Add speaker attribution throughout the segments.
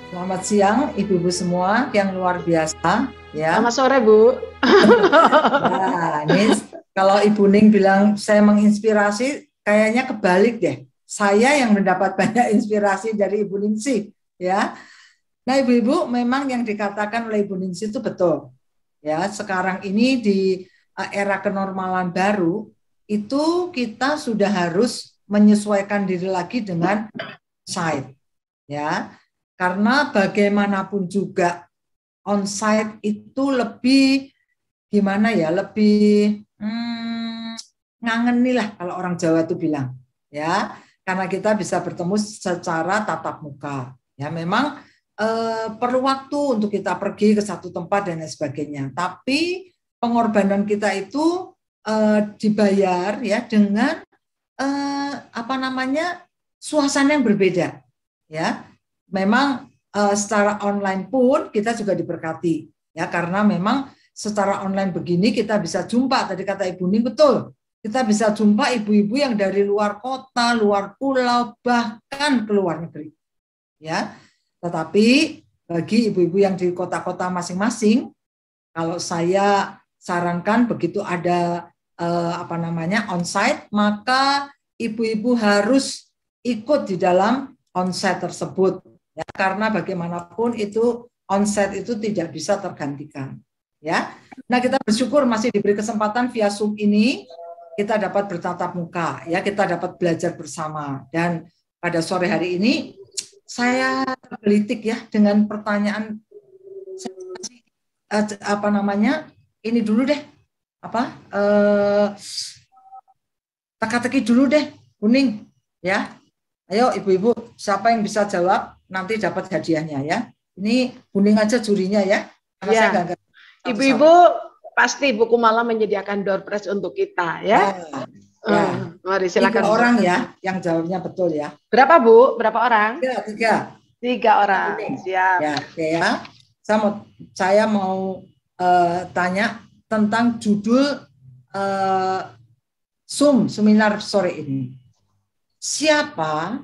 Speaker 1: Selamat siang ibu-ibu semua yang luar biasa ya.
Speaker 2: Selamat sore Bu.
Speaker 1: Nah, ini kalau Ibu Ning bilang saya menginspirasi, kayaknya kebalik deh. Saya yang mendapat banyak inspirasi dari Ibu Ningsih ya. Nah, ibu-ibu memang yang dikatakan oleh Ibu Ningsih itu betul. Ya, sekarang ini di era kenormalan baru itu kita sudah harus menyesuaikan diri lagi dengan site ya. Karena bagaimanapun juga onsite itu lebih gimana ya, lebih ngangeni lah kalau orang Jawa itu bilang ya, karena kita bisa bertemu secara tatap muka ya. Memang perlu waktu untuk kita pergi ke satu tempat dan lain sebagainya, tapi pengorbanan kita itu dibayar ya dengan apa namanya, suasana yang berbeda ya. Memang secara online pun kita juga diberkati ya, karena memang secara online begini kita bisa jumpa, tadi kata Ibu Ning betul, kita bisa jumpa ibu-ibu yang dari luar kota, luar pulau, bahkan ke luar negeri ya. Tetapi bagi ibu-ibu yang di kota-kota masing-masing, kalau saya sarankan begitu ada apa namanya onsite, maka ibu-ibu harus ikut di dalam onsite tersebut ya, karena bagaimanapun itu onsite itu tidak bisa tergantikan ya. Nah, kita bersyukur masih diberi kesempatan via Zoom ini kita dapat bertatap muka ya, kita dapat belajar bersama. Dan pada sore hari ini saya tergelitik ya dengan pertanyaan, apa namanya, ini dulu deh, apa teka-teki dulu deh Kuning ya. Ayo ibu-ibu, siapa yang bisa jawab nanti dapat hadiahnya ya. Ini Kuning aja jurinya ya. Karena
Speaker 2: Ya.
Speaker 1: saya gak
Speaker 2: Ibu-ibu pasti Buku Malam menyediakan door prize untuk kita ya.
Speaker 1: Ya.
Speaker 2: Mari silakan.
Speaker 1: 3 orang ya yang jawabnya betul ya.
Speaker 2: Berapa Bu? Berapa orang?
Speaker 1: 3.
Speaker 2: 3 orang. Siap.
Speaker 1: Ya, oke ya. Saya mau tanya tentang judul Zoom seminar sore ini. Siapa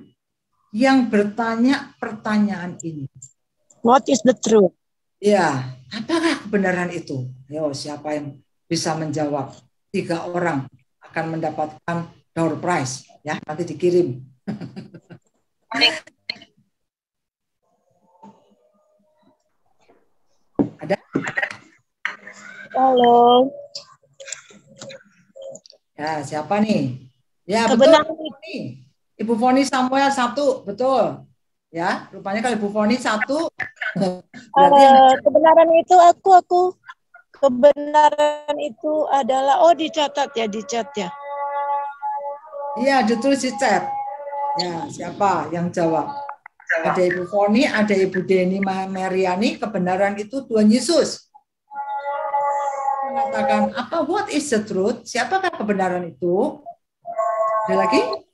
Speaker 1: yang bertanya pertanyaan ini?
Speaker 3: What is the truth?
Speaker 1: Ya, apakah kebenaran itu? Ayo, siapa yang bisa menjawab? 3 orang akan mendapatkan door prize ya, nanti dikirim. Ada?
Speaker 3: Halo.
Speaker 1: Ya, siapa nih? Ya,
Speaker 3: Kebenaran
Speaker 1: betul. Ibu Foni Samuel 1, betul. Ya, rupanya kalau Ibu Foni 1
Speaker 3: kebenaran itu aku. Kebenaran itu adalah dicatat ya, di chat ya.
Speaker 1: Iya, ditulis di chat. Ya, siapa yang jawab? Ada Ibu Foni, ada Ibu Deni Mariani. Kebenaran itu Tuhan Yesus mengatakan apa? What is the truth? Siapakah kebenaran itu? Ada lagi?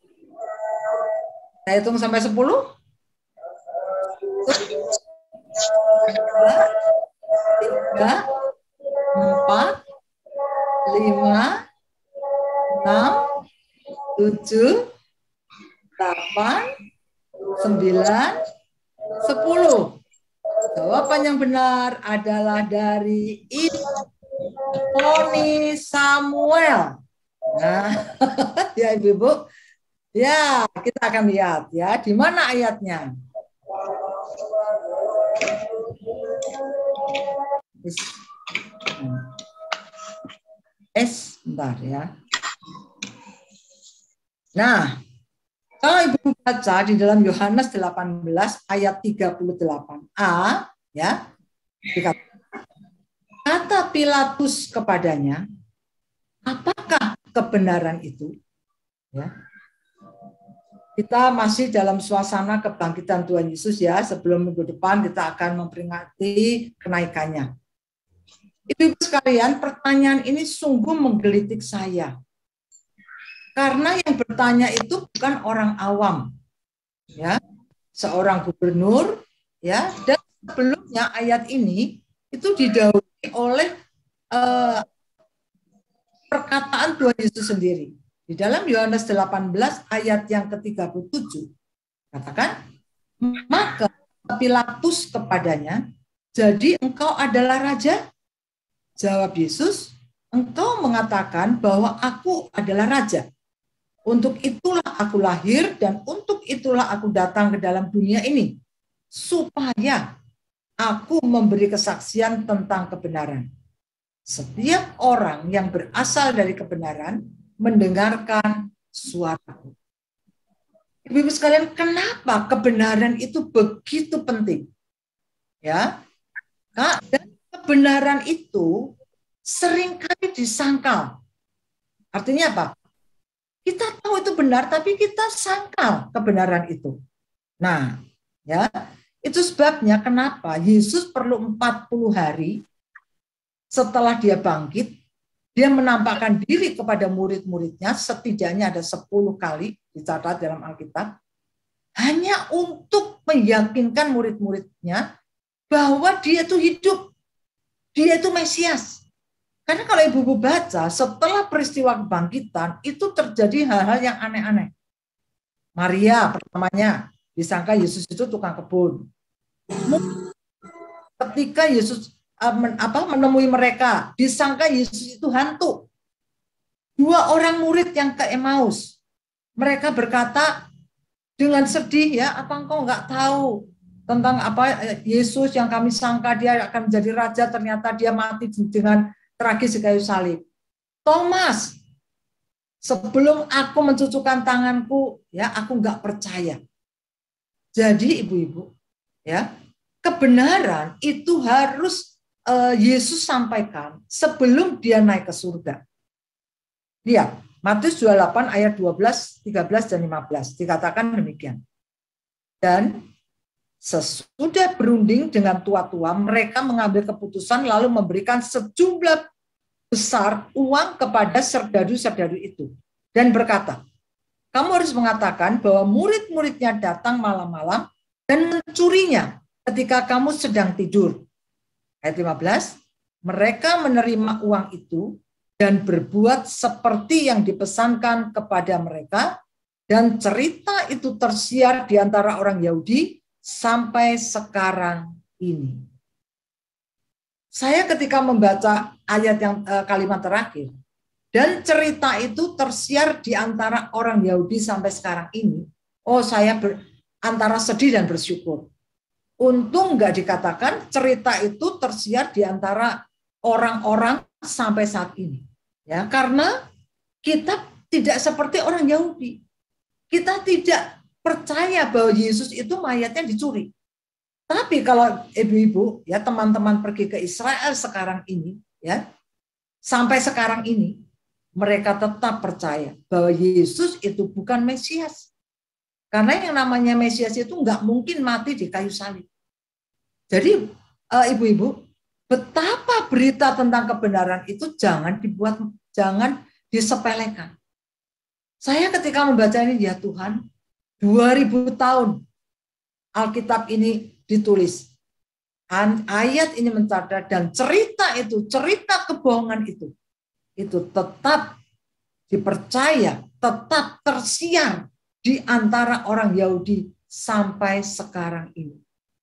Speaker 1: Saya hitung sampai 10. 2, 3, 4, 5, 6, 7, 8, 9, 10. Jawaban yang benar adalah dari Ibu Foni Samuel. Nah, ya ibu-ibu, ya kita akan lihat ya di mana ayatnya. Bentar ya. Nah, kalau ibu baca di dalam Yohanes 18 ayat 38a ya, kata Pilatus kepadanya, apakah kebenaran itu? Ya. Kita masih dalam suasana kebangkitan Tuhan Yesus ya. Sebelum minggu depan kita akan memperingati kenaikannya. Ibu sekalian, pertanyaan ini sungguh menggelitik saya. Karena yang bertanya itu bukan orang awam. Ya. Seorang gubernur ya, dan sebelumnya ayat ini itu didahului oleh perkataan Tuhan Yesus sendiri. Di dalam Yohanes 18 ayat yang ke-37 katakan, maka Pilatus kepadanya, jadi engkau adalah raja? Jawab Yesus, engkau mengatakan bahwa aku adalah raja. Untuk itulah aku lahir dan untuk itulah aku datang ke dalam dunia ini, supaya aku memberi kesaksian tentang kebenaran. Setiap orang yang berasal dari kebenaran mendengarkan suaraku. Ibu-ibu sekalian, kenapa kebenaran itu begitu penting? Ya, dan kebenaran itu seringkali disangkal. Artinya apa? Kita tahu itu benar, tapi kita sangkal kebenaran itu. Nah, ya, itu sebabnya kenapa Yesus perlu 40 hari setelah dia bangkit, dia menampakkan diri kepada murid-muridnya, setidaknya ada 10 kali dicatat dalam Alkitab, hanya untuk meyakinkan murid-muridnya bahwa dia itu hidup, dia itu Mesias. Karena kalau ibu-ibu baca, setelah peristiwa kebangkitan, itu terjadi hal-hal yang aneh-aneh. Maria pertamanya disangka Yesus itu tukang kebun. Ketika Yesus menemui mereka, disangka Yesus itu hantu. 2 orang murid yang ke Emmaus, mereka berkata dengan sedih, ya, apa engkau nggak tahu tentang apa Yesus yang kami sangka dia akan menjadi raja, ternyata dia mati dengan tragis di kayu salib. Thomas, sebelum aku mencucukkan tanganku, ya, aku nggak percaya. Jadi ibu-ibu, ya, kebenaran itu harus Yesus sampaikan sebelum dia naik ke surga. Lihat, Matius 28 ayat 12, 13 dan 15 dikatakan demikian. Dan sesudah berunding dengan tua-tua, mereka mengambil keputusan lalu memberikan sejumlah besar uang kepada serdadu-serdadu itu. Dan berkata, kamu harus mengatakan bahwa murid-muridnya datang malam-malam dan mencurinya ketika kamu sedang tidur. Ayat 15, mereka menerima uang itu dan berbuat seperti yang dipesankan kepada mereka, dan cerita itu tersiar di antara orang Yahudi sampai sekarang ini. Saya ketika membaca ayat yang kalimat terakhir, dan cerita itu tersiar di antara orang Yahudi sampai sekarang ini, saya antara sedih dan bersyukur. Untung nggak dikatakan cerita itu tersiar di antara orang-orang sampai saat ini. Ya, karena kita tidak seperti orang Yahudi. Kita tidak percaya bahwa Yesus itu mayatnya dicuri. Tapi kalau ibu-ibu, ya, teman-teman pergi ke Israel sekarang ini, ya, sampai sekarang ini, mereka tetap percaya bahwa Yesus itu bukan Mesias. Karena yang namanya Mesias itu nggak mungkin mati di kayu salib. Jadi ibu-ibu, betapa berita tentang kebenaran itu jangan disepelekan. Saya ketika membaca ini, ya Tuhan, 2000 tahun Alkitab ini ditulis. Ayat ini mencatat dan cerita kebohongan itu tetap dipercaya, tetap tersiar di antara orang Yahudi sampai sekarang ini.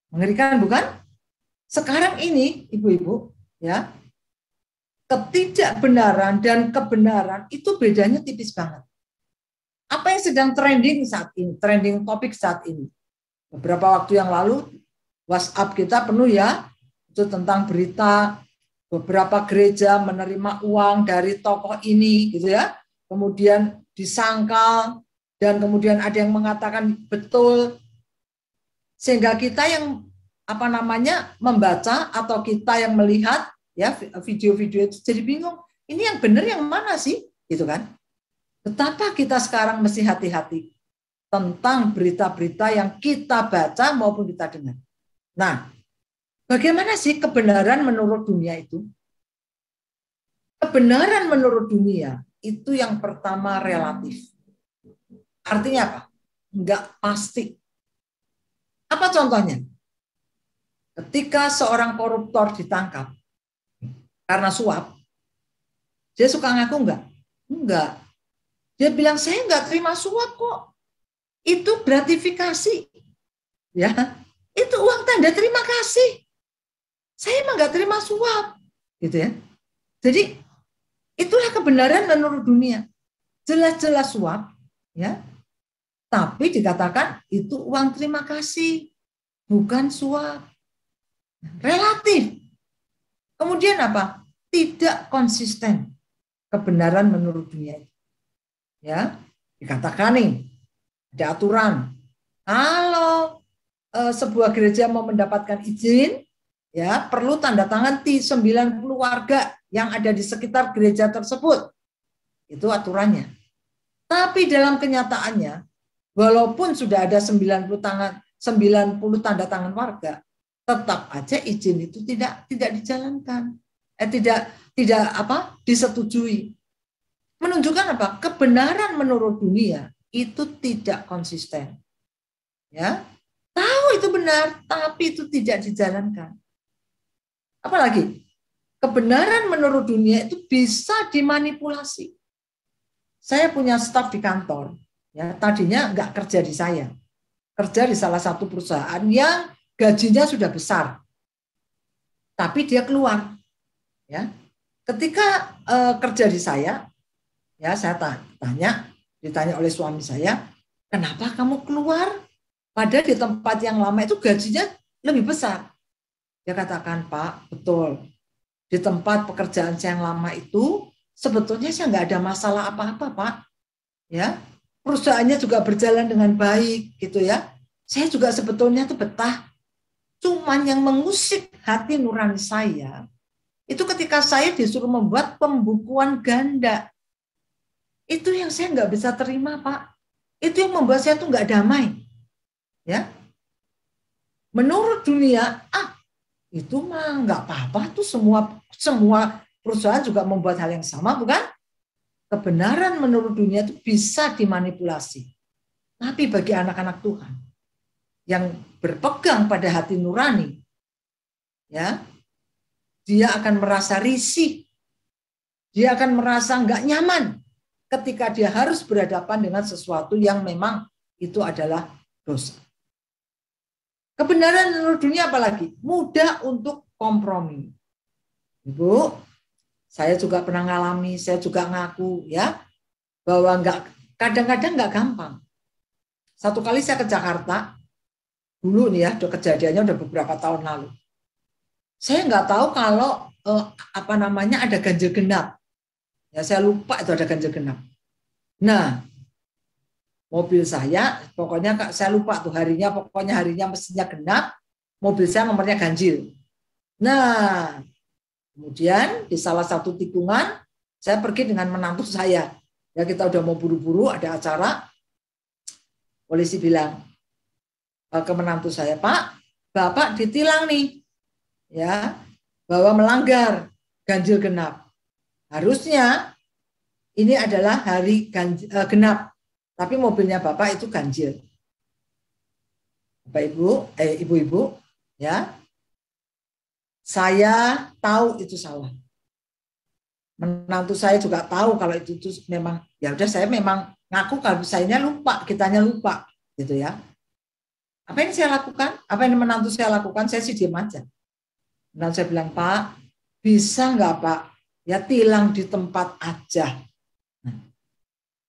Speaker 1: Mengerikan bukan? Sekarang ini, ibu-ibu, ya, ketidakbenaran dan kebenaran itu bedanya tipis banget. Apa yang sedang trending saat ini, trending topik saat ini? Beberapa waktu yang lalu, WhatsApp kita penuh, ya, itu tentang berita beberapa gereja menerima uang dari tokoh ini, gitu ya. Kemudian disangkal dan kemudian ada yang mengatakan betul, sehingga kita yang membaca atau kita yang melihat, ya, video-video itu jadi bingung. Ini yang benar yang mana sih, gitu kan? Betapa kita sekarang mesti hati-hati tentang berita-berita yang kita baca maupun kita dengar. Nah, bagaimana sih kebenaran menurut dunia itu? Kebenaran menurut dunia itu yang pertama relatif. Artinya apa? Enggak pasti. Apa contohnya? Ketika seorang koruptor ditangkap karena suap, dia suka ngaku enggak? Enggak. Dia bilang, saya enggak terima suap kok. Itu gratifikasi. Ya, Itu uang tanda terima kasih. Saya emang nggak terima suap, gitu ya. Jadi itulah kebenaran menurut dunia. Jelas-jelas suap, ya. Tapi dikatakan itu uang terima kasih, bukan suap. Relatif. Kemudian apa? Tidak konsisten kebenaran menurut dunia. Ya, dikatakan nih ada aturan. Kalau sebuah gereja mau mendapatkan izin, ya perlu tanda tangan 90 warga yang ada di sekitar gereja tersebut. Itu aturannya. Tapi dalam kenyataannya, walaupun sudah ada 90 tanda tangan warga, tetap aja izin itu tidak dijalankan. Tidak disetujui. Menunjukkan apa? Kebenaran menurut dunia itu tidak konsisten. Ya. Tahu itu benar, tapi itu tidak dijalankan. Apalagi kebenaran menurut dunia itu bisa dimanipulasi. Saya punya staf di kantor, ya tadinya nggak kerja di saya, kerja di salah satu perusahaan yang gajinya sudah besar, tapi dia keluar, ya. Ketika kerja di saya, ya saya ditanya oleh suami saya, kenapa kamu keluar? Padahal di tempat yang lama itu gajinya lebih besar. Dia katakan, Pak, betul. Di tempat pekerjaan saya yang lama itu sebetulnya saya nggak ada masalah apa-apa, Pak. Ya, perusahaannya juga berjalan dengan baik, gitu ya. Saya juga sebetulnya tuh betah. Cuman yang mengusik hati nurani saya itu ketika saya disuruh membuat pembukuan ganda. Itu yang saya nggak bisa terima, Pak. Itu yang membuat saya tuh nggak damai. Ya, menurut dunia, itu mah nggak apa-apa tuh semua perusahaan juga membuat hal yang sama, bukan? Kebenaran menurut dunia itu bisa dimanipulasi. Tapi bagi anak-anak Tuhan yang berpegang pada hati nurani, ya, dia akan merasa risih, dia akan merasa nggak nyaman ketika dia harus berhadapan dengan sesuatu yang memang itu adalah dosa. Kebenaran menurut dunia apalagi? Mudah untuk kompromi. Ibu, saya juga pernah ngalami, saya juga ngaku ya, bahwa kadang-kadang nggak gampang. Satu kali saya ke Jakarta, dulu nih ya, kejadiannya udah beberapa tahun lalu. Saya nggak tahu kalau ada ganjil genap. Ya saya lupa itu ada ganjil genap. Nah, mobil saya, pokoknya saya lupa tuh harinya, pokoknya harinya mestinya genap, mobil saya nomornya ganjil. Nah, kemudian di salah satu tikungan, saya pergi dengan menantu saya. Ya kita udah mau buru-buru, ada acara, polisi bilang ke menantu saya, Pak, Bapak ditilang nih, ya, bahwa melanggar ganjil genap. Harusnya ini adalah hari genap. Tapi mobilnya Bapak itu ganjil. Bapak Ibu, ibu-ibu, ya. Saya tahu itu salah. Menantu saya juga tahu kalau itu memang, ya udah saya memang ngaku kalau saya lupa, kitanya lupa, gitu ya. Apa yang saya lakukan? Apa yang menantu saya lakukan? Saya sih diam aja. Menantu saya bilang, Pak, bisa nggak Pak? Ya tilang di tempat aja.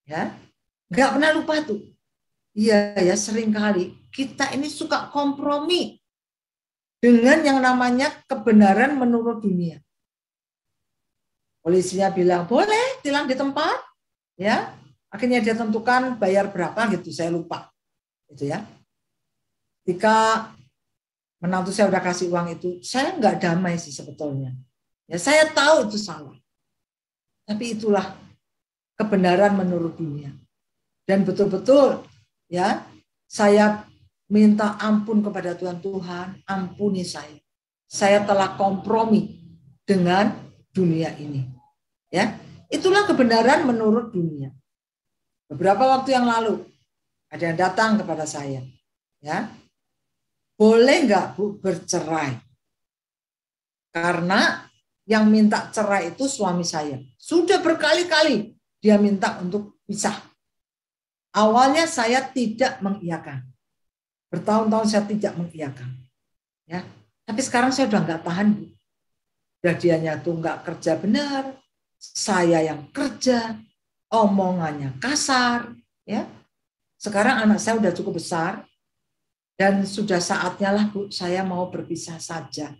Speaker 1: Ya. Nggak pernah lupa tuh. Iya ya, sering kali kita ini suka kompromi dengan yang namanya kebenaran menurut dunia. Polisinya bilang boleh tilang di tempat, ya. Akhirnya dia tentukan bayar berapa gitu, saya lupa, gitu ya. Ketika menantu saya udah kasih uang itu, saya nggak damai sih sebetulnya. Ya saya tahu itu salah, tapi itulah kebenaran menurut dunia. Dan betul-betul ya saya minta ampun kepada Tuhan, ampuni saya. Saya telah kompromi dengan dunia ini. Ya, itulah kebenaran menurut dunia. Beberapa waktu yang lalu ada yang datang kepada saya, ya. Boleh nggak Bu bercerai? Karena yang minta cerai itu suami saya. Sudah berkali-kali dia minta untuk pisah. Awalnya saya tidak mengiyakan. Bertahun-tahun saya tidak mengiyakan. Ya. Tapi sekarang saya udah nggak tahan, Bu. Udah dianya tuh nggak kerja benar, saya yang kerja, omongannya kasar. Ya. Sekarang anak saya udah cukup besar, dan sudah saatnya lah, Bu, saya mau berpisah saja.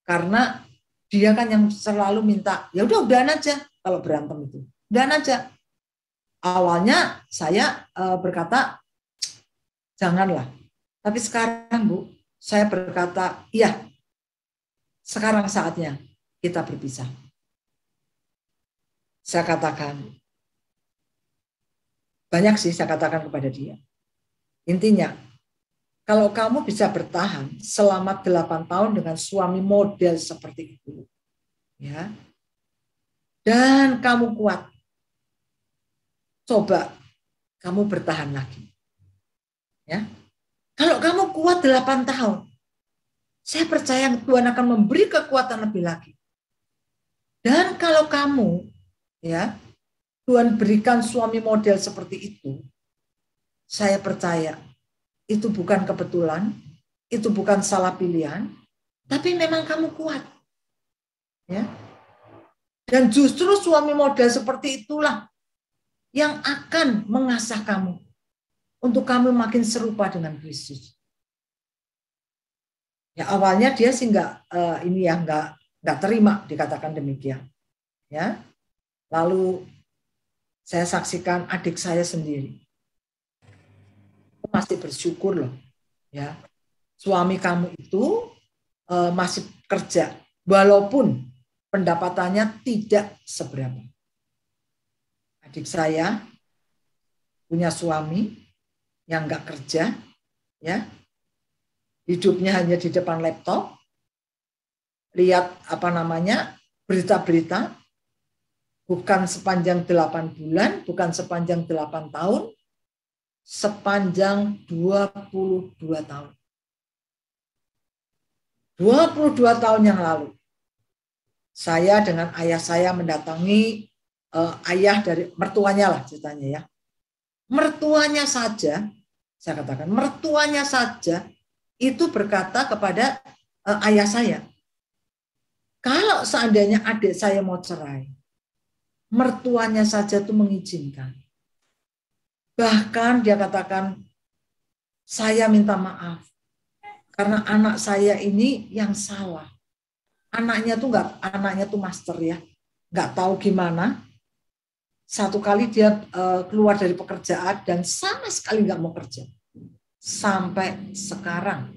Speaker 1: Karena dia kan yang selalu minta, ya udahan aja kalau berantem itu. Udahan aja. Awalnya saya berkata, janganlah. Tapi sekarang, Bu, saya berkata, iya, sekarang saatnya kita berpisah. Saya katakan, banyak sih saya katakan kepada dia. Intinya, kalau kamu bisa bertahan selama 8 tahun dengan suami model seperti itu, ya, dan kamu kuat, coba kamu bertahan lagi. Ya. Kalau kamu kuat 8 tahun, saya percaya Tuhan akan memberi kekuatan lebih lagi. Dan kalau kamu, ya, Tuhan berikan suami model seperti itu, saya percaya itu bukan kebetulan, itu bukan salah pilihan, tapi memang kamu kuat. Ya. Dan justru suami model seperti itulah yang akan mengasah kamu untuk kamu makin serupa dengan Kristus. Ya, awalnya dia sih nggak terima dikatakan demikian. Ya. Lalu saya saksikan adik saya sendiri. Masih bersyukur loh. Ya. Suami kamu itu masih kerja walaupun pendapatannya tidak seberapa. Adik saya punya suami yang nggak kerja, ya, hidupnya hanya di depan laptop, lihat berita-berita, bukan sepanjang 8 bulan, bukan sepanjang 8 tahun, sepanjang 22 tahun. 22 tahun yang lalu, saya dengan ayah saya mendatangi ayah dari mertuanya lah ceritanya, ya. Mertuanya saja, saya katakan, mertuanya saja itu berkata kepada ayah saya, kalau seandainya adik saya mau cerai, mertuanya saja itu mengizinkan. Bahkan dia katakan, saya minta maaf, karena anak saya ini yang salah. Anaknya tuh master, ya, nggak tahu gimana. Satu kali dia keluar dari pekerjaan dan sama sekali nggak mau kerja. Sampai sekarang.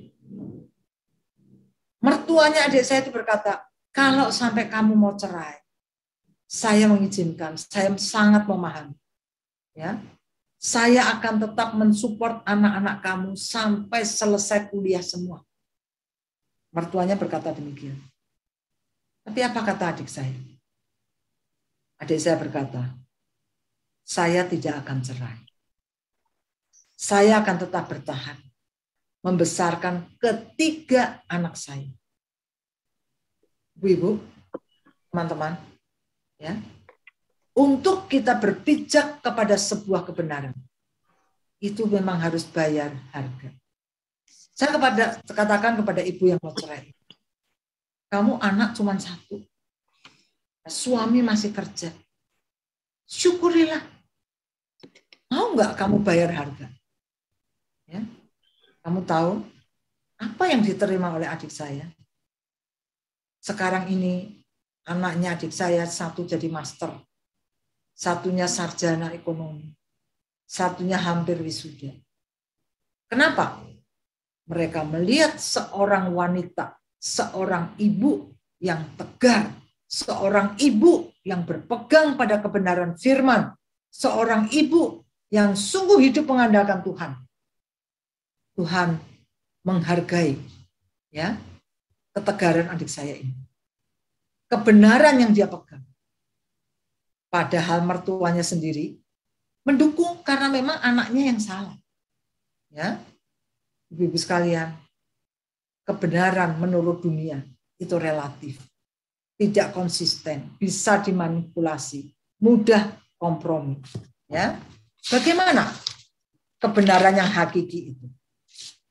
Speaker 1: Mertuanya adik saya itu berkata, kalau sampai kamu mau cerai, saya mengizinkan, saya sangat memahami. Ya, saya akan tetap mensupport anak-anak kamu sampai selesai kuliah semua. Mertuanya berkata demikian. Tapi apa kata adik saya? Adik saya berkata, saya tidak akan cerai. Saya akan tetap bertahan, membesarkan ketiga anak saya. Ibu, teman-teman, ya, untuk kita berpijak kepada sebuah kebenaran, itu memang harus bayar harga. Saya katakan kepada ibu yang mau cerai, kamu anak cuma 1, suami masih kerja, syukurilah. Mau nggak kamu bayar harga? Ya. Kamu tahu apa yang diterima oleh adik saya? Sekarang ini anaknya adik saya, 1 jadi master, satunya sarjana ekonomi, satunya hampir wisuda. Kenapa? Mereka melihat seorang wanita, seorang ibu yang tegar, seorang ibu yang berpegang pada kebenaran firman, seorang ibu yang sungguh hidup mengandalkan Tuhan. Tuhan menghargai, ya, ketegaran adik saya ini. Kebenaran yang dia pegang. Padahal mertuanya sendiri mendukung karena memang anaknya yang salah. Ya. Ibu-ibu sekalian, kebenaran menurut dunia itu relatif. Tidak konsisten, bisa dimanipulasi, mudah kompromi. Ya. Bagaimana kebenaran yang hakiki itu?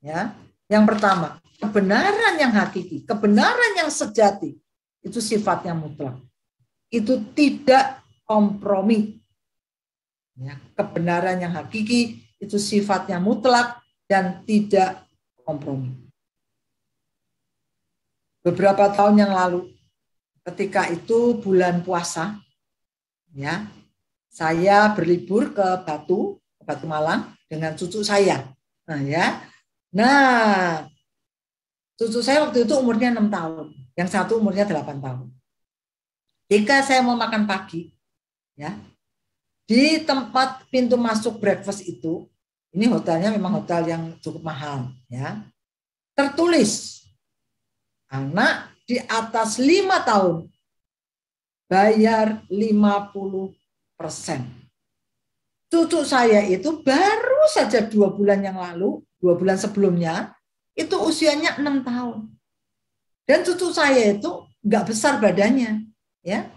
Speaker 1: Ya, yang pertama, kebenaran yang hakiki, kebenaran yang sejati, itu sifatnya mutlak. Itu tidak kompromi. Ya, kebenaran yang hakiki itu sifatnya mutlak dan tidak kompromi. Beberapa tahun yang lalu, ketika itu bulan puasa, ya, saya berlibur ke Batu Malang dengan cucu saya. Nah, cucu saya waktu itu umurnya 6 tahun, yang satu umurnya 8 tahun. Jika saya mau makan pagi, ya, di tempat pintu masuk breakfast itu, ini hotelnya memang hotel yang cukup mahal, ya. Tertulis anak di atas 5 tahun bayar 50%. Cucu saya itu baru saja 2 bulan yang lalu, 2 bulan sebelumnya, itu usianya 6 tahun. Dan cucu saya itu nggak besar badannya, ya.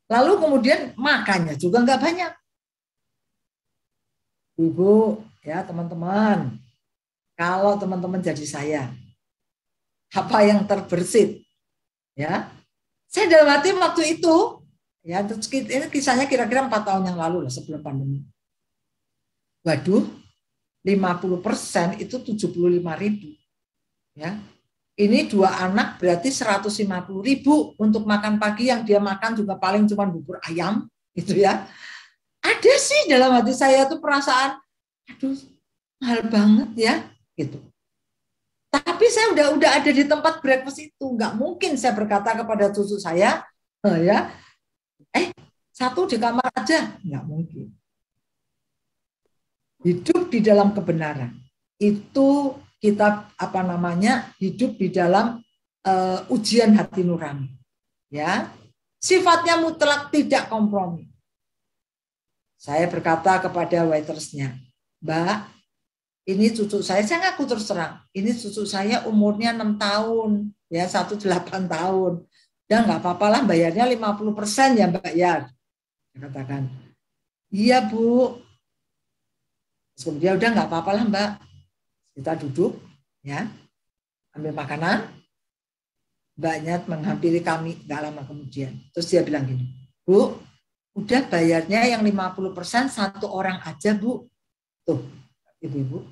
Speaker 1: Lalu kemudian makannya juga nggak banyak. Ibu, ya teman-teman, kalau teman-teman jadi saya, apa yang terbersit, ya? Saya dalam hati waktu itu, ya, ini kisahnya kira-kira 4 tahun yang lalu lah sebelum pandemi. Waduh, 50% itu 75.000, ya. Ini 2 anak berarti 150.000 untuk makan pagi yang dia makan juga paling cuma bubur ayam, gitu ya. Ada sih dalam hati saya tuh perasaan, aduh, mahal banget ya, gitu. Tapi saya udah ada di tempat breakfast itu, nggak mungkin saya berkata kepada cucu saya, ya, satu di kamar aja, nggak mungkin. Hidup di dalam kebenaran itu kita hidup di dalam ujian hati nurani, ya, sifatnya mutlak tidak kompromi. Saya berkata kepada waitersnya, Mbak, ini cucu saya ngaku terus terang, ini cucu saya umurnya 6 tahun, ya, satu 8 tahun, dan nggak apa-apa lah bayarnya 50% ya Mbak ya. Saya katakan, iya Bu. Kemudian udah nggak apa-apa lah Mbak. Kita duduk, ya, ambil makanan. Mbaknya menghampiri kami nggak lama kemudian. Terus dia bilang gini, Bu, udah bayarnya yang 50% 1 orang aja Bu. Tuh, ibu-ibu,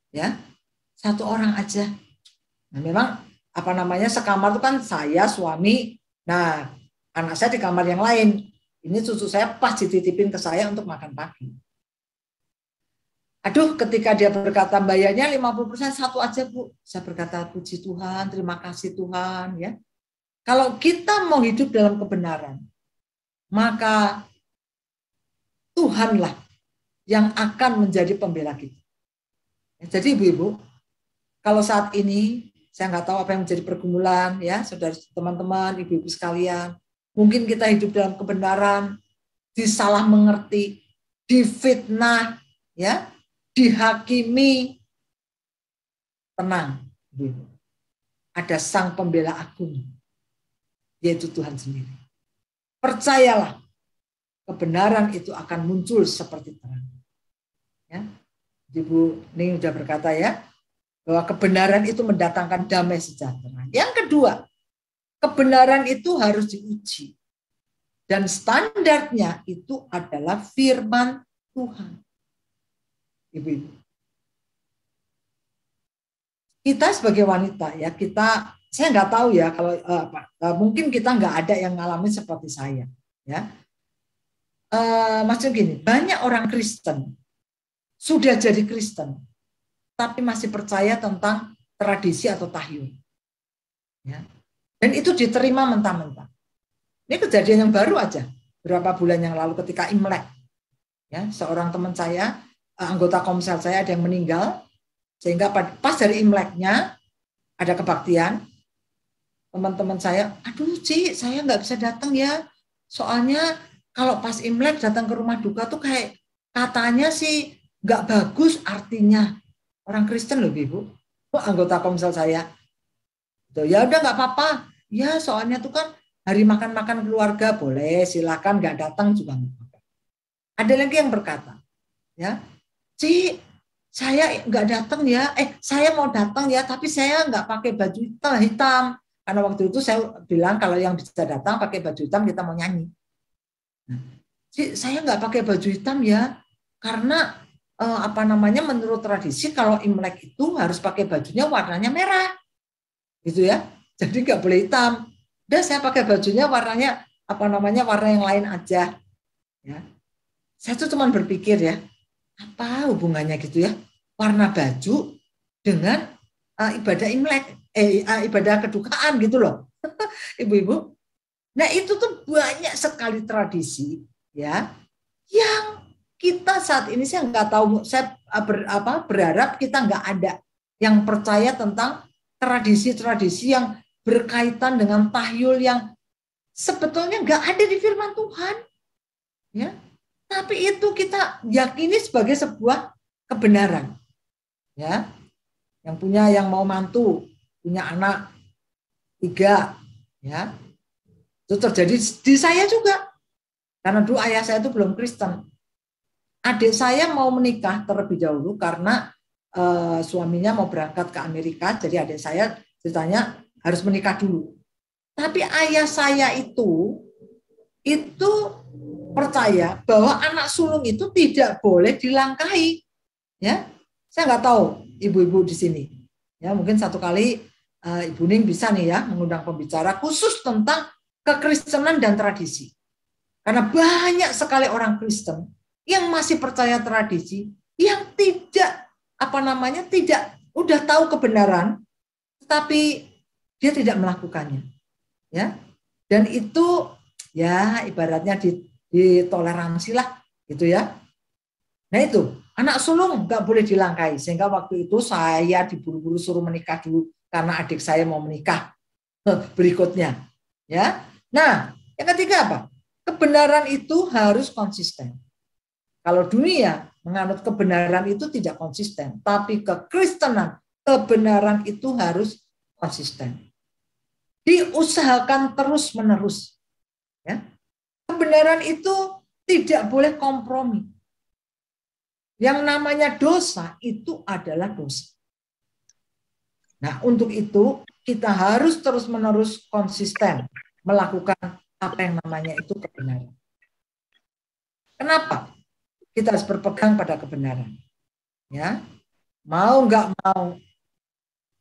Speaker 1: ya, 1 orang aja. Nah, memang sekamar itu kan saya, suami, nah anak saya di kamar yang lain. Ini cucu saya pas dititipin ke saya untuk makan pagi. Aduh, ketika dia berkata bayarnya 50% 1 aja Bu. Saya berkata puji Tuhan, terima kasih Tuhan, ya. Kalau kita mau hidup dalam kebenaran, maka Tuhanlah yang akan menjadi pembela kita. Jadi ibu-ibu, kalau saat ini saya nggak tahu apa yang menjadi pergumulan, ya, saudara teman-teman, ibu-ibu sekalian, mungkin kita hidup dalam kebenaran, disalah mengerti, difitnah, ya, dihakimi. Tenang, ibu. Ada sang pembela agung, yaitu Tuhan sendiri. Percayalah, kebenaran itu akan muncul seperti terang. Ya, Ibu ini sudah berkata, ya, bahwa kebenaran itu mendatangkan damai sejahtera. Yang kedua, kebenaran itu harus diuji. Dan standarnya itu adalah firman Tuhan. Ibu-ibu. Kita sebagai wanita, ya, saya nggak tahu ya kalau mungkin kita nggak ada yang ngalamin seperti saya, ya. Maksudnya gini, banyak orang Kristen sudah jadi Kristen, tapi masih percaya tentang tradisi atau tahyul, ya. Dan itu diterima mentah-mentah. Ini kejadian yang baru aja, beberapa bulan yang lalu ketika Imlek, ya, seorang teman saya, anggota komsel saya ada yang meninggal. Sehingga pas dari Imleknya ada kebaktian, teman-teman saya, aduh Ci, saya nggak bisa datang ya, soalnya kalau pas Imlek datang ke rumah duka tuh kayak katanya sih nggak bagus artinya. Orang Kristen loh Ibu, anggota komsel saya. Ya udah nggak apa-apa, ya soalnya tuh kan hari makan-makan keluarga, boleh silakan nggak datang juga nggak apa-apa. Ada lagi yang berkata, ya, Ci, saya nggak datang ya, saya mau datang ya, tapi saya nggak pakai baju hitam. Karena waktu itu saya bilang kalau yang bisa datang pakai baju hitam kita mau nyanyi. Saya nggak pakai baju hitam ya, karena menurut tradisi kalau Imlek itu harus pakai bajunya warnanya merah, gitu ya. Jadi nggak boleh hitam. Dan saya pakai bajunya warnanya warna yang lain aja. Ya. Saya tuh cuma berpikir ya, apa hubungannya gitu ya, warna baju dengan ibadah Imlek, ibadah kedukaan gitu loh, ibu-ibu. Nah itu tuh banyak sekali tradisi ya yang kita saat ini saya nggak tahu, saya berharap kita nggak ada yang percaya tentang tradisi-tradisi yang berkaitan dengan tahyul yang sebetulnya nggak ada di firman Tuhan, ya. Tapi itu kita yakini sebagai sebuah kebenaran, ya. Yang mau mantu, punya anak 3, ya. Itu terjadi di saya juga. Karena dulu ayah saya itu belum Kristen. Adik saya mau menikah terlebih dahulu karena suaminya mau berangkat ke Amerika. Jadi adik saya ceritanya harus menikah dulu. Tapi ayah saya itu percaya bahwa anak sulung itu tidak boleh dilangkahi. Ya, saya nggak tahu ibu-ibu di sini. Ya, mungkin satu kali Ibu Ning bisa nih ya mengundang pembicara khusus tentang kekristenan dan tradisi. Karena banyak sekali orang Kristen yang masih percaya tradisi, yang tidak tidak udah tahu kebenaran, tetapi dia tidak melakukannya, ya. Dan itu ya ibaratnya ditoleransi lah, gitu ya. Nah itu anak sulung nggak boleh dilangkai, sehingga waktu itu saya diburu-buru suruh menikah dulu karena adik saya mau menikah berikutnya, ya. Nah yang ketiga apa? Kebenaran itu harus konsisten. Kalau dunia menganut kebenaran itu tidak konsisten, tapi kekristenan, kebenaran itu harus konsisten. Diusahakan terus-menerus. Ya. Kebenaran itu tidak boleh kompromi. Yang namanya dosa itu adalah dosa. Nah, untuk itu kita harus terus-menerus konsisten melakukan apa yang namanya itu kebenaran. Kenapa? Kita harus berpegang pada kebenaran. Ya, mau nggak mau,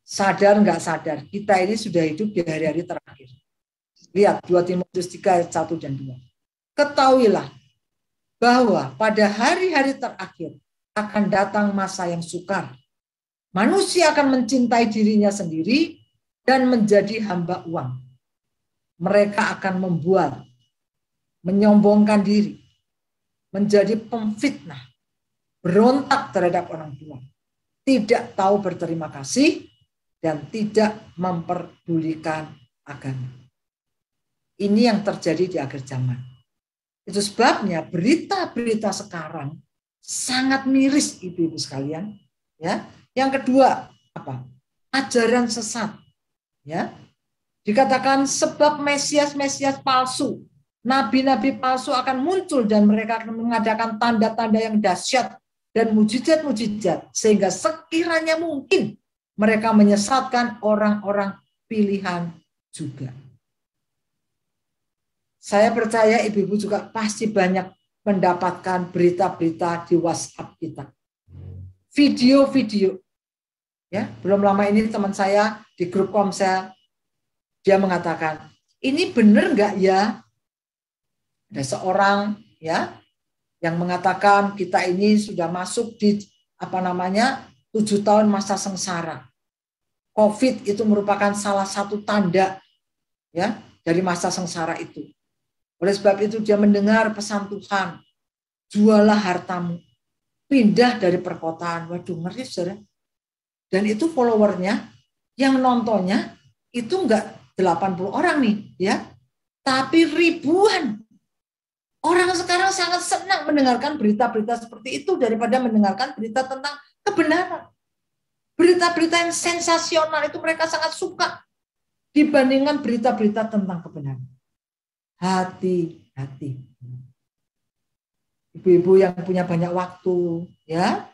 Speaker 1: sadar nggak sadar, kita ini sudah hidup di hari-hari terakhir. Lihat 2 Timotius 3 ayat 1 dan 2. Ketahuilah bahwa pada hari-hari terakhir akan datang masa yang sukar. Manusia akan mencintai dirinya sendiri dan menjadi hamba uang. Mereka akan membual, menyombongkan diri, menjadi pemfitnah, berontak terhadap orang tua, tidak tahu berterima kasih, dan tidak memperdulikan agama. Ini yang terjadi di akhir zaman. Itu sebabnya berita-berita sekarang sangat miris, ibu-ibu sekalian. Ya, yang kedua apa? Ajaran sesat. Ya, dikatakan sebab Mesias palsu, nabi-nabi palsu akan muncul dan mereka akan mengadakan tanda-tanda yang dahsyat dan mujizat-mujizat sehingga sekiranya mungkin mereka menyesatkan orang-orang pilihan juga. Saya percaya ibu-ibu juga pasti banyak mendapatkan berita-berita di WhatsApp kita. Video-video. Ya, belum lama ini teman saya di grup Komsel, dia mengatakan, ini benar nggak ya? Ada seorang ya yang mengatakan kita ini sudah masuk di 7 tahun masa sengsara. COVID itu merupakan salah satu tanda ya dari masa sengsara itu. Oleh sebab itu dia mendengar pesan Tuhan, jualah hartamu, pindah dari perkotaan. Waduh, ngeri saudara. Dan itu followernya yang nontonnya itu enggak 80 orang nih ya, tapi ribuan. Orang sekarang sangat senang mendengarkan berita-berita seperti itu daripada mendengarkan berita tentang kebenaran. Berita-berita yang sensasional itu mereka sangat suka dibandingkan berita-berita tentang kebenaran. Hati-hati. Ibu-ibu yang punya banyak waktu, ya,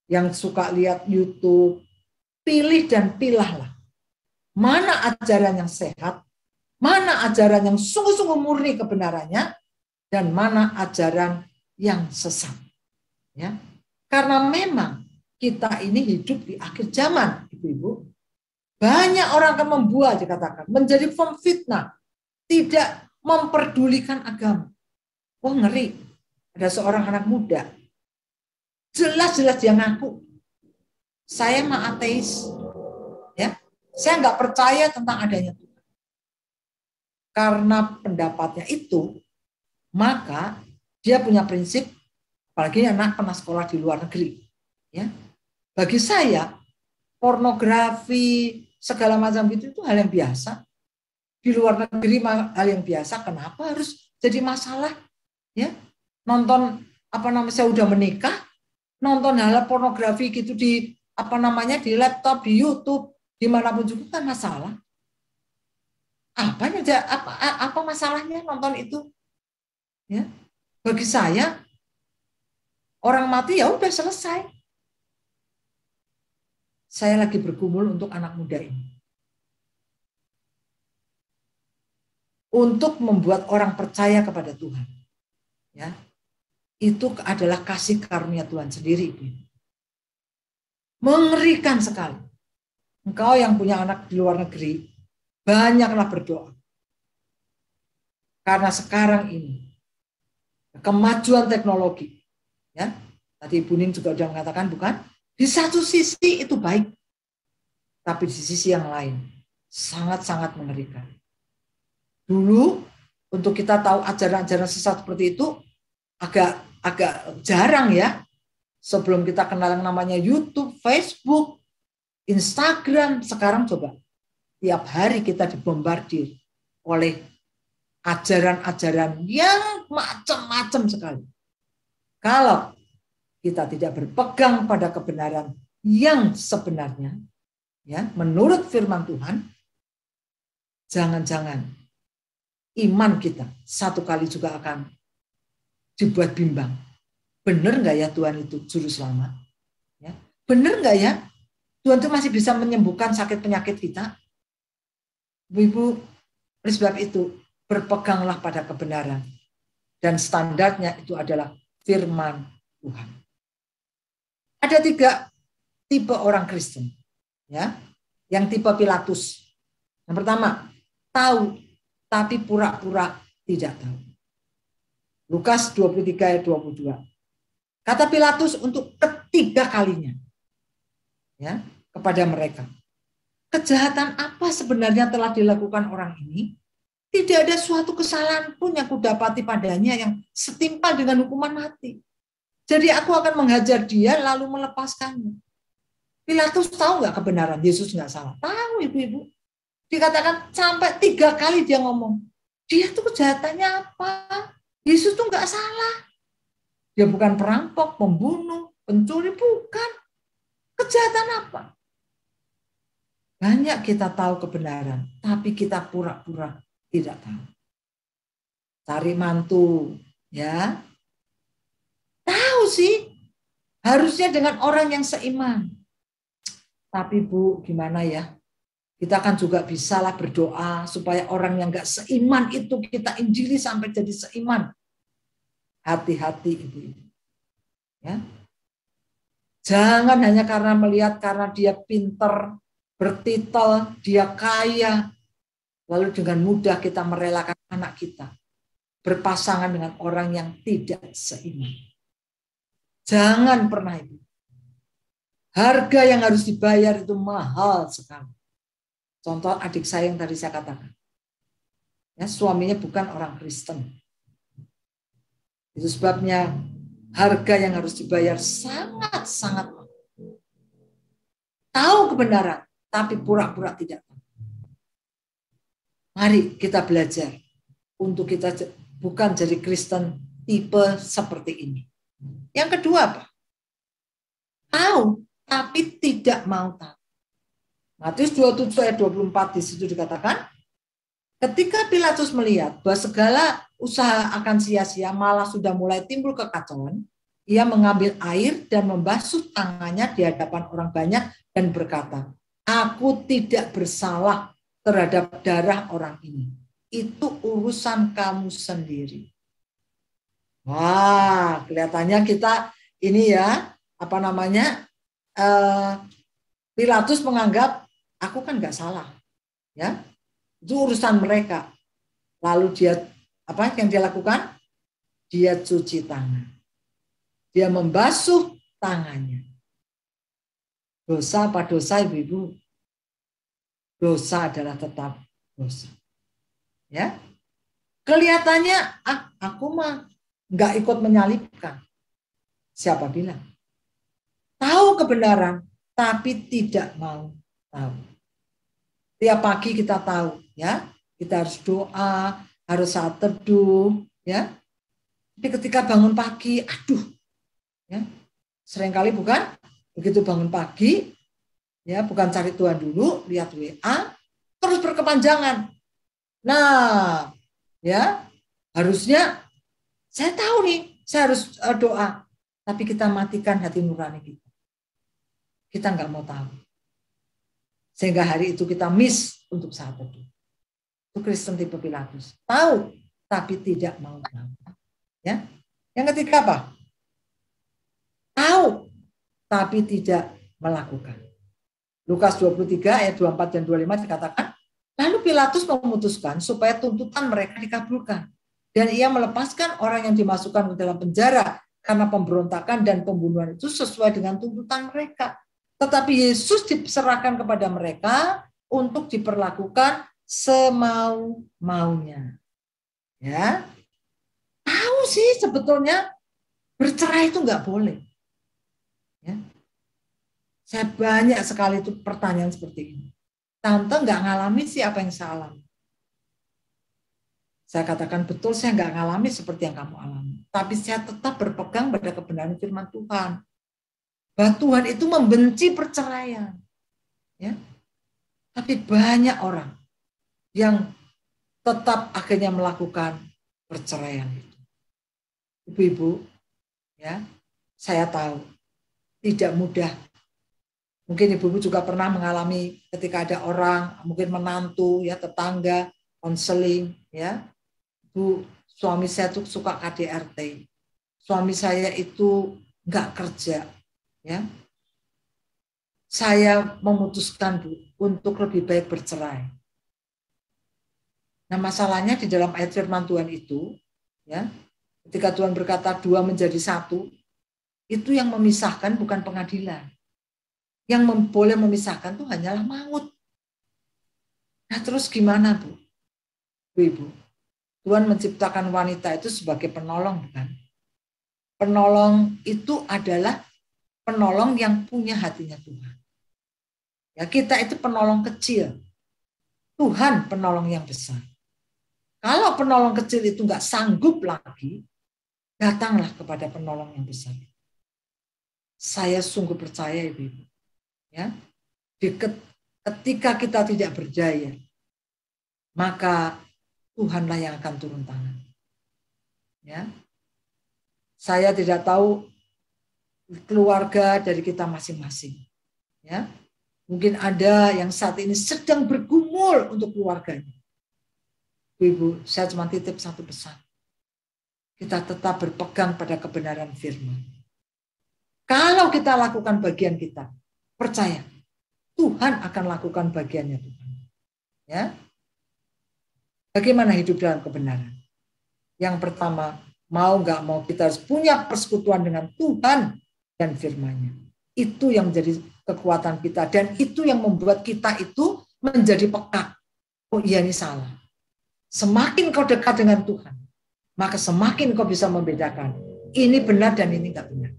Speaker 1: yang suka lihat YouTube, pilih dan pilahlah. Mana ajaran yang sehat, mana ajaran yang sungguh-sungguh murni kebenarannya, dan mana ajaran yang sesat. Ya. Karena memang kita ini hidup di akhir zaman, Ibu-ibu. Banyak orang akan membuat, dikatakan, menjadi pemfitnah, tidak memperdulikan agama. Wah, ngeri. Ada seorang anak muda, jelas-jelas dia ngaku, saya mah ateis. Ya. Saya nggak percaya tentang adanya Tuhan. Karena pendapatnya itu, maka dia punya prinsip, apalagi anak pernah sekolah di luar negeri. Ya. Bagi saya, pornografi, segala macam itu hal yang biasa. Di luar negeri hal yang biasa, kenapa harus jadi masalah? Ya. Nonton, saya udah menikah, nonton hal pornografi gitu di di laptop, di YouTube, dimanapun juga kan masalah. Apa masalahnya nonton itu? Ya, bagi saya orang mati ya udah selesai. Saya lagi bergumul untuk anak muda ini, untuk membuat orang percaya kepada Tuhan. Ya, itu adalah kasih karunia Tuhan sendiri. Mengerikan sekali. Engkau yang punya anak di luar negeri, banyaklah berdoa. Karena sekarang ini, kemajuan teknologi, ya, tadi Ibu Ning juga sudah mengatakan, bukan? Di satu sisi itu baik, tapi di sisi yang lain, sangat-sangat mengerikan. Dulu, untuk kita tahu ajaran-ajaran sesat seperti itu, agak jarang ya. Sebelum kita kenal yang namanya YouTube, Facebook, Instagram, sekarang coba tiap hari kita dibombardir oleh ajaran-ajaran yang macam-macam sekali. Kalau kita tidak berpegang pada kebenaran yang sebenarnya, ya, menurut firman Tuhan, jangan-jangan iman kita satu kali juga akan dibuat bimbang. Benar nggak ya Tuhan itu juru selamat? Ya. Benar nggak ya Tuhan itu masih bisa menyembuhkan sakit penyakit kita? Ibu, oleh sebab itu berpeganglah pada kebenaran, dan standarnya itu adalah firman Tuhan. Ada 3 tipe orang Kristen, ya, yang tipe Pilatus. Yang pertama, tahu tapi pura-pura tidak tahu. Lukas 23 ayat 22. Kata Pilatus untuk ketiga kalinya, ya, kepada mereka, kejahatan apa sebenarnya telah dilakukan orang ini? Tidak ada suatu kesalahan pun yang kudapati padanya yang setimpal dengan hukuman mati. Jadi aku akan menghajar dia lalu melepaskannya. Pilatus tahu nggak kebenaran Yesus nggak salah? Tahu, Ibu-ibu. Dikatakan sampai 3 kali dia ngomong, dia tuh kejahatannya apa? Yesus tuh nggak salah. Dia bukan perampok, pembunuh, pencuri, bukan. Kejahatan apa? Banyak kita tahu kebenaran, tapi kita pura-pura tidak tahu. Cari mantu, ya. Tahu sih, harusnya dengan orang yang seiman. Tapi Bu, gimana ya? Kita kan juga bisalah berdoa supaya orang yang nggak seiman itu kita injili sampai jadi seiman. Hati-hati Ibu-ibu. Ya. Jangan hanya karena melihat karena dia pinter, bertitel, dia kaya, lalu dengan mudah kita merelakan anak kita berpasangan dengan orang yang tidak seiman. Jangan pernah itu. Harga yang harus dibayar itu mahal sekali. Contoh adik saya yang tadi saya katakan. Ya, suaminya bukan orang Kristen. Itu sebabnya harga yang harus dibayar sangat-sangat mahal. Tahu kebenaran, tapi pura-pura tidak tahu. Mari kita belajar untuk kita bukan jadi Kristen tipe seperti ini. Yang kedua apa? Tahu, tapi tidak mau tahu. Matius 27 ayat 24 di situ dikatakan, ketika Pilatus melihat bahwa segala usaha akan sia-sia, malah sudah mulai timbul kekacauan, Ia mengambil air dan membasuh tangannya di hadapan orang banyak dan berkata, aku tidak bersalah terhadap darah orang ini. Itu urusan kamu sendiri. Wah, kelihatannya kita ini ya, apa namanya, Pilatus menganggap aku kan nggak salah, ya, itu urusan mereka. Lalu dia apa yang dia lakukan? Dia cuci tangan, dia membasuh tangannya. Dosa apa dosa, ibu-ibu? Dosa adalah tetap dosa, ya. Kelihatannya aku mah nggak ikut menyalibkan. Siapa bilang? Tahu kebenaran, tapi tidak mau tahu. Tiap pagi kita tahu, ya, kita harus doa, harus saat teduh, ya. Tapi ketika bangun pagi, aduh, ya, seringkali bukan begitu bangun pagi, ya, bukan cari Tuhan dulu, lihat WA, terus berkepanjangan. Nah, ya, harusnya saya tahu nih, saya harus doa, tapi kita matikan hati nurani kita. Kita nggak mau tahu. Sehingga hari itu kita miss untuk saat itu. Itu Kristen tipe Pilatus. Tahu, tapi tidak mau tahu. Ya. Yang ketiga apa? Tahu, tapi tidak melakukan. Lukas 23 ayat 24 dan 25 dikatakan, lalu Pilatus memutuskan supaya tuntutan mereka dikabulkan. Dan ia melepaskan orang yang dimasukkan ke dalam penjara karena pemberontakan dan pembunuhan itu sesuai dengan tuntutan mereka. Tetapi Yesus diserahkan kepada mereka untuk diperlakukan semau-maunya. Ya, tahu sih sebetulnya bercerai itu nggak boleh. Ya. Saya banyak sekali itu pertanyaan seperti ini. Tante nggak ngalami sih apa yang saya alami. Saya katakan betul, saya nggak ngalami seperti yang kamu alami. Tapi saya tetap berpegang pada kebenaran firman Tuhan. Bahwa Tuhan itu membenci perceraian. Ya. Tapi banyak orang yang tetap akhirnya melakukan perceraian itu. Ibu-ibu, ya, saya tahu tidak mudah. Mungkin ibu-ibu juga pernah mengalami ketika ada orang, mungkin menantu, ya, tetangga, konseling, ya. Bu, suami saya tuh suka KDRT. Suami saya itu nggak kerja. Ya, saya memutuskan, Bu, untuk lebih baik bercerai. Nah, masalahnya di dalam ayat firman Tuhan itu, ya, ketika Tuhan berkata 2 menjadi 1, itu yang memisahkan bukan pengadilan. Yang boleh memisahkan itu hanyalah maut. Nah, terus gimana, Bu? Ibu, Tuhan menciptakan wanita itu sebagai penolong, bukan? Penolong itu adalah penolong yang punya hatinya Tuhan. Ya, kita itu penolong kecil. Tuhan penolong yang besar. Kalau penolong kecil itu nggak sanggup lagi, datanglah kepada penolong yang besar. Saya sungguh percaya, Ibu. Ya, ketika kita tidak berdaya, maka Tuhanlah yang akan turun tangan. Ya, saya tidak tahu keluarga dari kita masing-masing. Ya, mungkin ada yang saat ini sedang bergumul untuk keluarganya. Ibu, saya cuma titip satu pesan. Kita tetap berpegang pada kebenaran firman. Kalau kita lakukan bagian kita, percaya Tuhan akan lakukan bagiannya Tuhan. Ya, bagaimana hidup dalam kebenaran? Yang pertama, mau nggak mau kita harus punya persekutuan dengan Tuhan dan firman-Nya. Itu yang menjadi kekuatan kita dan itu yang membuat kita itu menjadi peka. Oh iya, ini salah. Semakin kau dekat dengan Tuhan, maka semakin kau bisa membedakan ini benar dan ini enggak benar.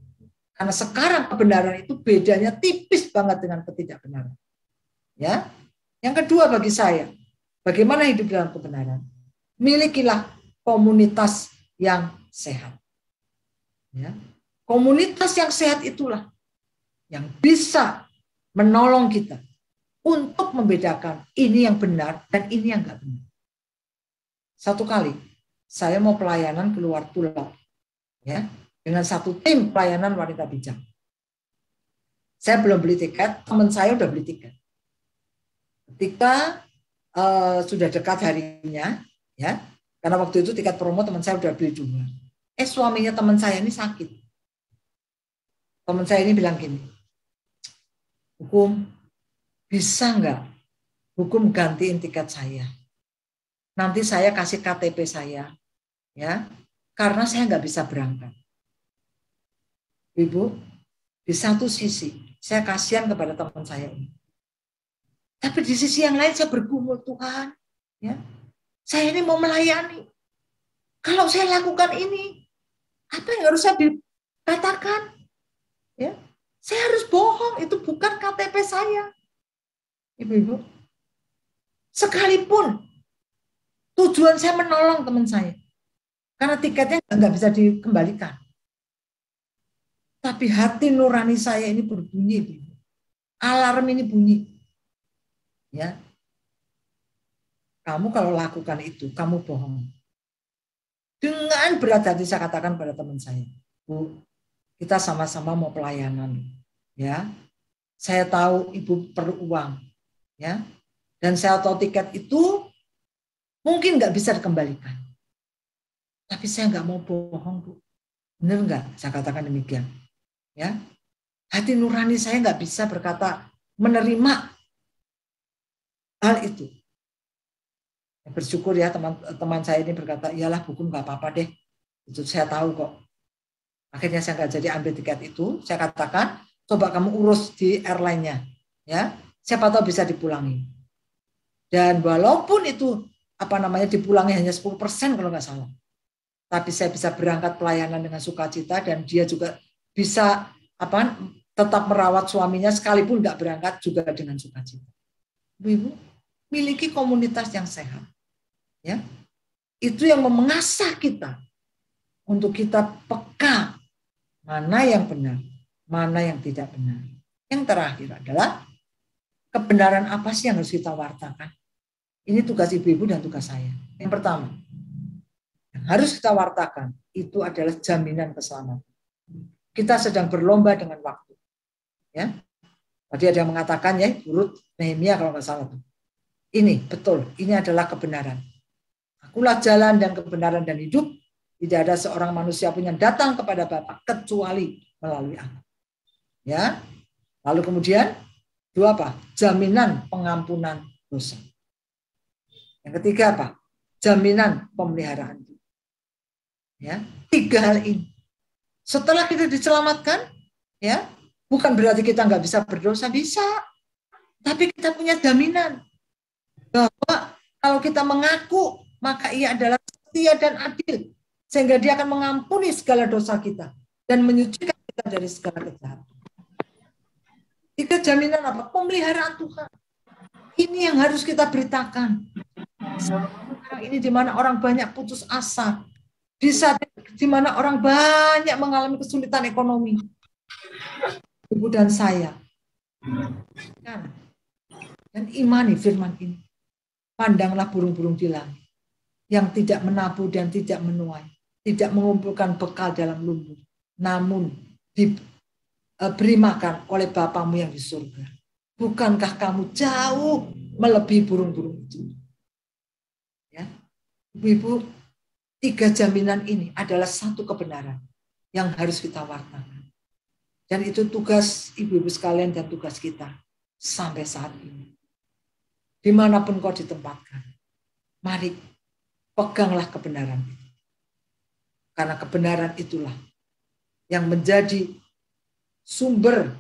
Speaker 1: Karena sekarang kebenaran itu bedanya tipis banget dengan ketidakbenaran. Ya. Yang kedua bagi saya, bagaimana hidup dalam kebenaran? Milikilah komunitas yang sehat. Ya. Komunitas yang sehat itulah yang bisa menolong kita untuk membedakan ini yang benar dan ini yang enggak benar. Satu kali saya mau pelayanan keluar pulau, ya, dengan satu tim pelayanan wanita bijak. Saya belum beli tiket, teman saya udah beli tiket. Ketika sudah dekat harinya, ya, karena waktu itu tiket promo teman saya udah beli 2. Suaminya teman saya ini sakit. Teman saya ini bilang gini, Hukum, bisa nggak Hukum gantiin tiket saya? Nanti saya kasih KTP saya, ya, karena saya nggak bisa berangkat. Ibu, di satu sisi saya kasihan kepada teman saya ini, tapi di sisi yang lain saya bergumul, Tuhan, ya, saya ini mau melayani. Kalau saya lakukan ini, apa yang harus saya katakan? Ya, saya harus bohong, itu bukan KTP saya. Ibu-ibu, sekalipun tujuan saya menolong teman saya, karena tiketnya nggak bisa dikembalikan. Tapi hati nurani saya ini berbunyi, alarm ini bunyi. Ya, kamu kalau lakukan itu, kamu bohong. Dengan berat hati saya katakan pada teman saya, Bu, kita sama-sama mau pelayanan, ya. Saya tahu ibu perlu uang, ya, dan saya tahu tiket itu mungkin nggak bisa dikembalikan. Tapi saya nggak mau bohong, Bu. Benar nggak? Saya katakan demikian. Ya, hati nurani saya nggak bisa berkata menerima hal itu. Bersyukur ya teman saya ini berkata, iyalah Bu, nggak apa-apa deh. Itu saya tahu kok. Akhirnya saya nggak jadi ambil tiket itu. Saya katakan, coba kamu urus di airline-nya, ya. Siapa tahu bisa dipulangi. Dan walaupun itu dipulangi hanya 10% kalau nggak salah. Tapi saya bisa berangkat pelayanan dengan sukacita dan dia juga bisa tetap merawat suaminya sekalipun nggak berangkat juga dengan sukacita. Ibu, miliki komunitas yang sehat, ya. Itu yang mengasah kita untuk kita peka mana yang benar, mana yang tidak benar. Yang terakhir adalah kebenaran apa sih yang harus kita wartakan. Ini tugas ibu-ibu dan tugas saya. Yang pertama, yang harus kita wartakan itu adalah jaminan keselamatan. Kita sedang berlomba dengan waktu. Ya, tadi ada yang mengatakan ya, urut Nehemia kalau nggak salah. Ini betul, ini adalah kebenaran. Akulah jalan dan kebenaran dan hidup. Tidak ada seorang manusia pun yang datang kepada Bapa kecuali melalui Aku. Ya, lalu kemudian 2 apa? Jaminan pengampunan dosa. Yang ketiga apa? Jaminan pemeliharaan. Ya, 3 hal ini. Setelah kita diselamatkan, ya, bukan berarti kita nggak bisa berdosa, bisa. Tapi kita punya jaminan bahwa kalau kita mengaku, maka Ia adalah setia dan adil, sehingga Dia akan mengampuni segala dosa kita dan menyucikan kita dari segala kejahatan. 3 jaminan apa? Pemeliharaan Tuhan. Ini yang harus kita beritakan. Sekarang ini di mana orang banyak putus asa, di saat di mana orang banyak mengalami kesulitan ekonomi, ibu dan saya, dan imani firman ini. Pandanglah burung-burung di langit yang tidak menabuh dan tidak menuai, tidak mengumpulkan bekal dalam lumbung, namun diberi makan oleh Bapamu yang di surga. Bukankah kamu jauh melebihi burung-burung itu? Ya, ibu-ibu, 3 jaminan ini adalah satu kebenaran yang harus kita wartakan. Dan itu tugas ibu-ibu sekalian dan tugas kita sampai saat ini. Dimanapun kau ditempatkan, mari peganglah kebenaran itu. Karena kebenaran itulah yang menjadi sumber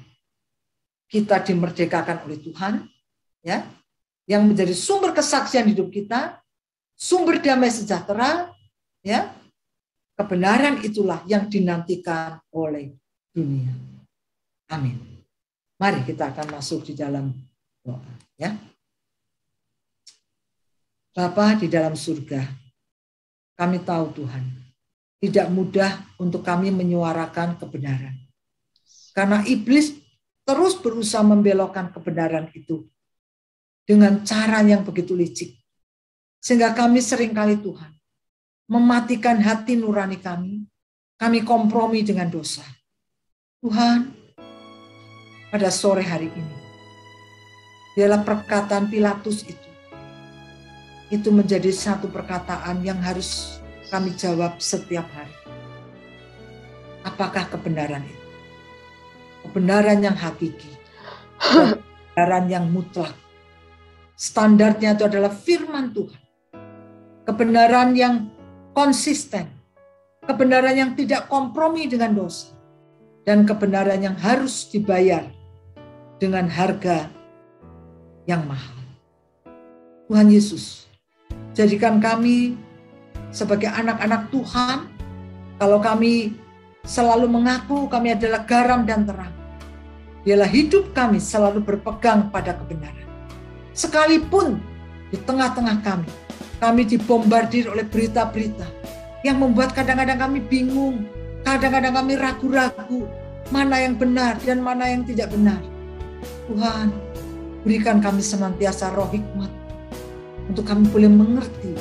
Speaker 1: kita dimerdekakan oleh Tuhan, ya, yang menjadi sumber kesaksian hidup kita, sumber damai sejahtera, ya. Kebenaran itulah yang dinantikan oleh dunia. Amin. Mari kita akan masuk di dalam doa, ya. Bapa di dalam surga, kami tahu Tuhan, tidak mudah untuk kami menyuarakan kebenaran. Karena iblis terus berusaha membelokkan kebenaran itu dengan cara yang begitu licik. Sehingga kami seringkali Tuhan mematikan hati nurani kami kami kompromi dengan dosa. Tuhan, pada sore hari ini, biarlah perkataan Pilatus itu menjadi satu perkataan yang harus kami jawab setiap hari. Apakah kebenaran itu? Kebenaran yang hakiki, kebenaran yang mutlak. Standarnya itu adalah firman Tuhan. Kebenaran yang konsisten, kebenaran yang tidak kompromi dengan dosa, dan kebenaran yang harus dibayar dengan harga yang mahal. Tuhan Yesus, jadikan kami sebagai anak-anak Tuhan. Kalau kami selalu mengaku kami adalah garam dan terang, biarlah hidup kami selalu berpegang pada kebenaran. Sekalipun di tengah-tengah kami dibombardir oleh berita-berita yang membuat kadang-kadang kami bingung, kadang-kadang kami ragu-ragu, mana yang benar dan mana yang tidak benar. Tuhan, berikan kami senantiasa roh hikmat, untuk kami boleh mengerti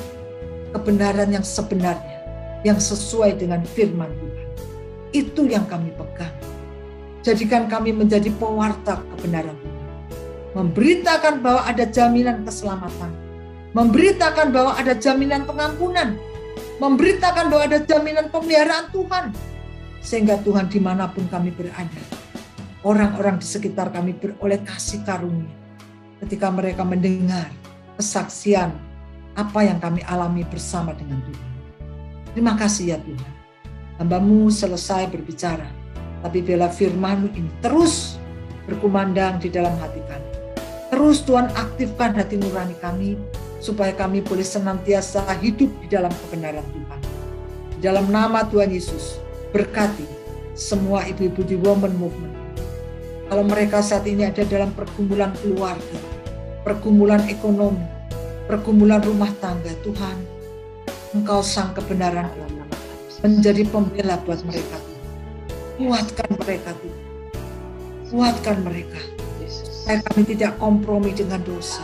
Speaker 1: kebenaran yang sebenarnya, yang sesuai dengan firman Tuhan. Itu yang kami pegang. Jadikan kami menjadi pewarta kebenaran Tuhan. Memberitakan bahwa ada jaminan keselamatan. Memberitakan bahwa ada jaminan pengampunan. Memberitakan bahwa ada jaminan pemeliharaan Tuhan. Sehingga Tuhan dimanapun kami berada, orang-orang di sekitar kami beroleh kasih karunia. Ketika mereka mendengar kesaksian apa yang kami alami bersama dengan Tuhan. Terima kasih ya Tuhan. Hamba-Mu selesai berbicara, tapi biarlah firman-Mu ini terus berkumandang di dalam hati kami. Terus Tuhan aktifkan hati nurani kami, supaya kami boleh senantiasa hidup di dalam kebenaran Tuhan. Di dalam nama Tuhan Yesus, berkati semua ibu-ibu di Women Movement. Kalau mereka saat ini ada dalam pergumulan keluarga, pergumulan ekonomi, pergumulan rumah tangga, Tuhan, Engkau sang kebenaran menjadi pembela buat mereka. Kuatkan mereka, Tuhan. Kuatkan mereka. Supaya kami tidak kompromi dengan dosa.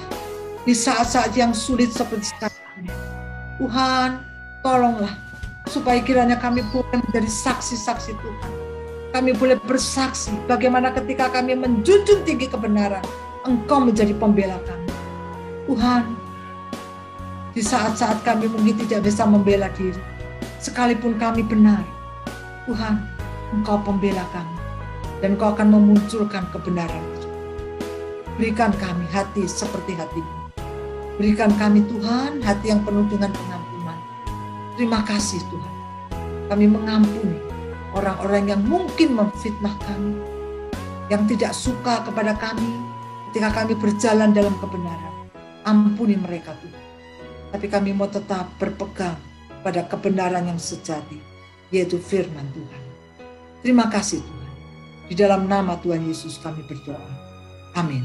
Speaker 1: Di saat-saat yang sulit seperti sekarang. Tuhan, tolonglah. Supaya kiranya kami boleh menjadi saksi-saksi Tuhan. Kami boleh bersaksi bagaimana ketika kami menjunjung tinggi kebenaran, Engkau menjadi pembela kami. Tuhan, di saat-saat kami mungkin tidak bisa membela diri, sekalipun kami benar, Tuhan, Engkau pembela kami. Dan Engkau akan memunculkan kebenaran itu. Berikan kami hati seperti hati-Mu. Berikan kami Tuhan hati yang penuh dengan pengampunan. Terima kasih Tuhan. Kami mengampuni orang-orang yang mungkin memfitnah kami, yang tidak suka kepada kami ketika kami berjalan dalam kebenaran. Ampuni mereka Tuhan. Tapi kami mau tetap berpegang pada kebenaran yang sejati, yaitu firman Tuhan. Terima kasih Tuhan. Di dalam nama Tuhan Yesus kami berdoa. Amin.